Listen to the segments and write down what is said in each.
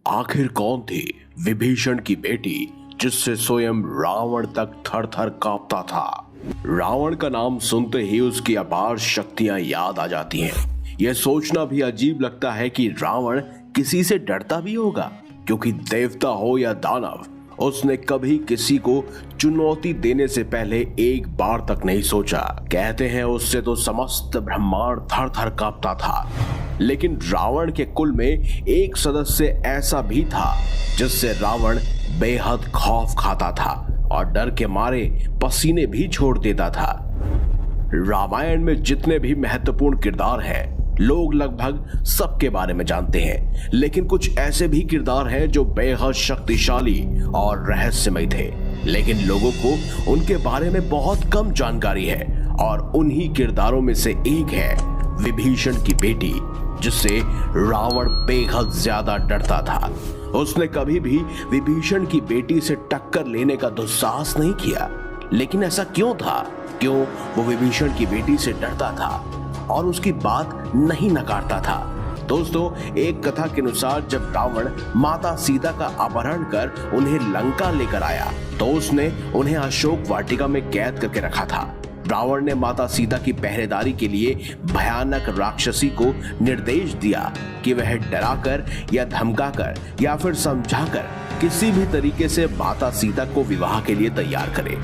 आखिर कौन थी विभीषण की बेटी जिससे स्वयं रावण तक थर थर कांपता था। रावण का नाम सुनते ही उसकी अपार शक्तियां याद आ जाती हैं। यह सोचना भी अजीब लगता है कि रावण किसी से डरता भी होगा, क्योंकि देवता हो या दानव, उसने कभी किसी को चुनौती देने से पहले एक बार तक नहीं सोचा। कहते हैं उससे तो समस्त ब्रह्मांड थर थर कांपता था। लेकिन रावण के कुल में एक सदस्य ऐसा भी था जिससे रावण बेहद खौफ खाता था और डर के मारे पसीने भी छोड़ देता था। रामायण में जितने भी महत्वपूर्ण किरदार हैं, लोग लगभग सबके बारे में जानते हैं, लेकिन कुछ ऐसे भी किरदार हैं जो बेहद शक्तिशाली और रहस्यमय थे, लेकिन लोगों को उनके बारे में बहुत कम जानकारी है। और उन्हीं किरदारों में से एक है विभीषण की बेटी, जिससे रावण बेहद ज्यादा डरता था। उसने कभी भी विभीषण की बेटी से टक्कर लेने का दुस्साहस नहीं किया। लेकिन ऐसा क्यों था? क्यों वो विभीषण की बेटी से डरता था और उसकी बात नहीं नकारता था? दोस्तों, एक कथा के अनुसार जब रावण माता सीता का अपहरण कर उन्हें लंका लेकर आया, तो उसने उन्हें अशोक वाटिका में कैद करके रखा था। रावण ने माता सीता की पहरेदारी के लिए भयानक राक्षसी को निर्देश दिया कि वह डराकर या धमकाकर या फिर समझाकर किसी भी तरीके से माता सीता को विवाह के लिए तैयार करे।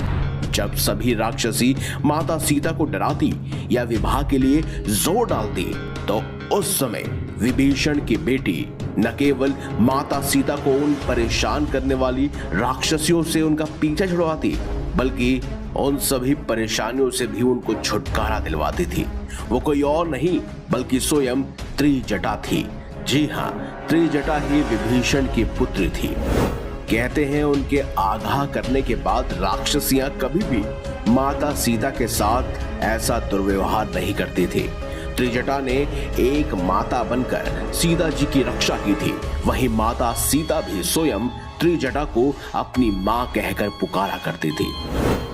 जब सभी राक्षसी माता सीता को डराती या विवाह के लिए जोर डालती, तो उस समय विभीषण की बेटी न केवल माता सीता को उन परेशान करने वाली राक्षसियों से उनका पीछा छुड़वाती, बल्कि उन सभी परेशानियों से भी उनको छुटकारा दिलवाती थी। वो कोई और नहीं बल्कि स्वयं त्रिजटा थी। जी हाँ, त्रिजटा ही विभीषण की पुत्री थी। कहते हैं उनके आगाह करने के बाद राक्षसियां कभी भी माता सीता के साथ ऐसा दुर्व्यवहार नहीं करती थी। त्रिजटा ने एक माता बनकर सीता जी की रक्षा की थी। वहीं माता सीता भी स्वयं त्रिजटा को अपनी मां कहकर पुकारा करती थी।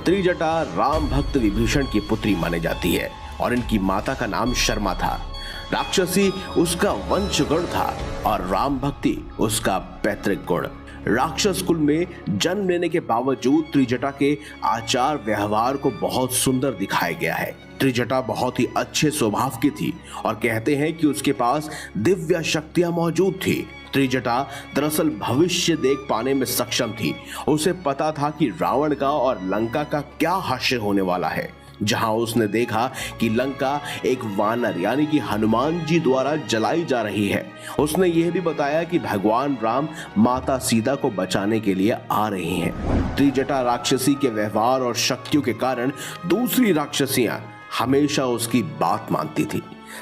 त्रिजटा राम भक्त विभीषण की पुत्री मानी जाती है और इनकी माता का नाम शर्मा था। राक्षसी उसका वंशगुण था और राम भक्ति उसका पैतृक गुण। राक्षस कुल में जन्म लेने के बावजूद त्रिजटा के आचार व्यवहार को बहुत सुंदर दिखाया गया है। त्रिजटा बहुत ही अच्छे स्वभाव की थी और कहते हैं कि उसके पास दिव्य शक्तियां मौजूद थी। त्रिजटा दरअसल भविष्य देख पाने में सक्षम थी। उसे पता था कि रावण का और लंका का क्या हास्य होने वाला है। जहां उसने देखा कि लंका एक वानर यानी कि हनुमान जी द्वारा जलाई जा रही है, उसने यह भी बताया कि भगवान राम माता सीता को बचाने के लिए आ रहे हैं। त्रिजटा राक्षसी के व्यवहार और शक्तियों के कारण दूसरी राक्षसियां हमेशा उसकी बात मानती थी।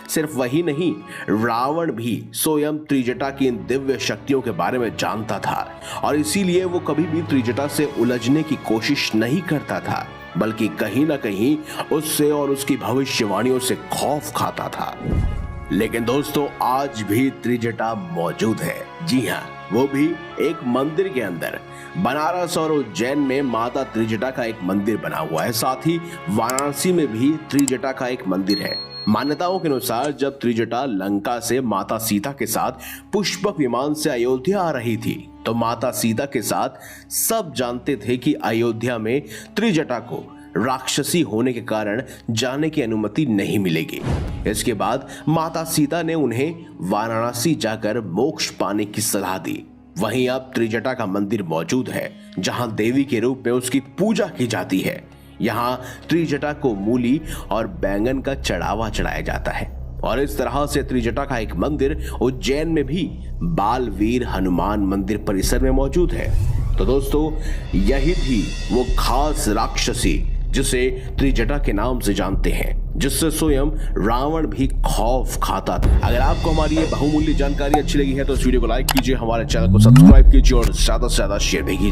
सिर्फ वही नहीं, रावण भी स्वयं त्रिजटा की इन दिव्य शक्तियों के बारे में जानता था और इसीलिए वो कभी भी त्रिजटा से उलझने की कोशिश नहीं करता था, बल्कि कहीं ना कहीं उससे और उसकी भविष्यवाणियों से खौफ खाता था। लेकिन दोस्तों, आज भी त्रिजटा मौजूद है। जी हाँ, वो भी एक मंदिर के अंदर। बनारस और उज्जैन में माता त्रिजटा का एक मंदिर बना हुआ है। साथ ही वाराणसी में भी त्रिजटा का एक मंदिर है। मान्यताओं के अनुसार जब त्रिजटा लंका से माता सीता के साथ पुष्पक विमान से अयोध्या आ रही थी, तो माता सीता के साथ सब जानते थे कि अयोध्या में त्रिजटा को राक्षसी होने के कारण जाने की अनुमति नहीं मिलेगी। इसके बाद माता सीता ने उन्हें वाराणसी जाकर मोक्ष पाने की सलाह दी। वहीं अब त्रिजटा का मंदिर मौजूद है, जहां देवी के रूप में उसकी पूजा की जाती है। यहाँ त्रिजटा को मूली और बैंगन का चढ़ावा चढ़ाया जाता है और इस तरह से त्रिजटा का एक मंदिर उज्जैन में भी बालवीर हनुमान मंदिर परिसर में मौजूद है। तो दोस्तों, यही थी वो खास राक्षसी जिसे त्रिजटा के नाम से जानते हैं, जिससे स्वयं रावण भी खौफ खाता था। अगर आपको हमारी ये बहुमूल्य जानकारी अच्छी लगी है तो इस वीडियो को लाइक कीजिए, हमारे चैनल को सब्सक्राइब कीजिए और ज्यादा से ज्यादा शेयर भी कीजिए।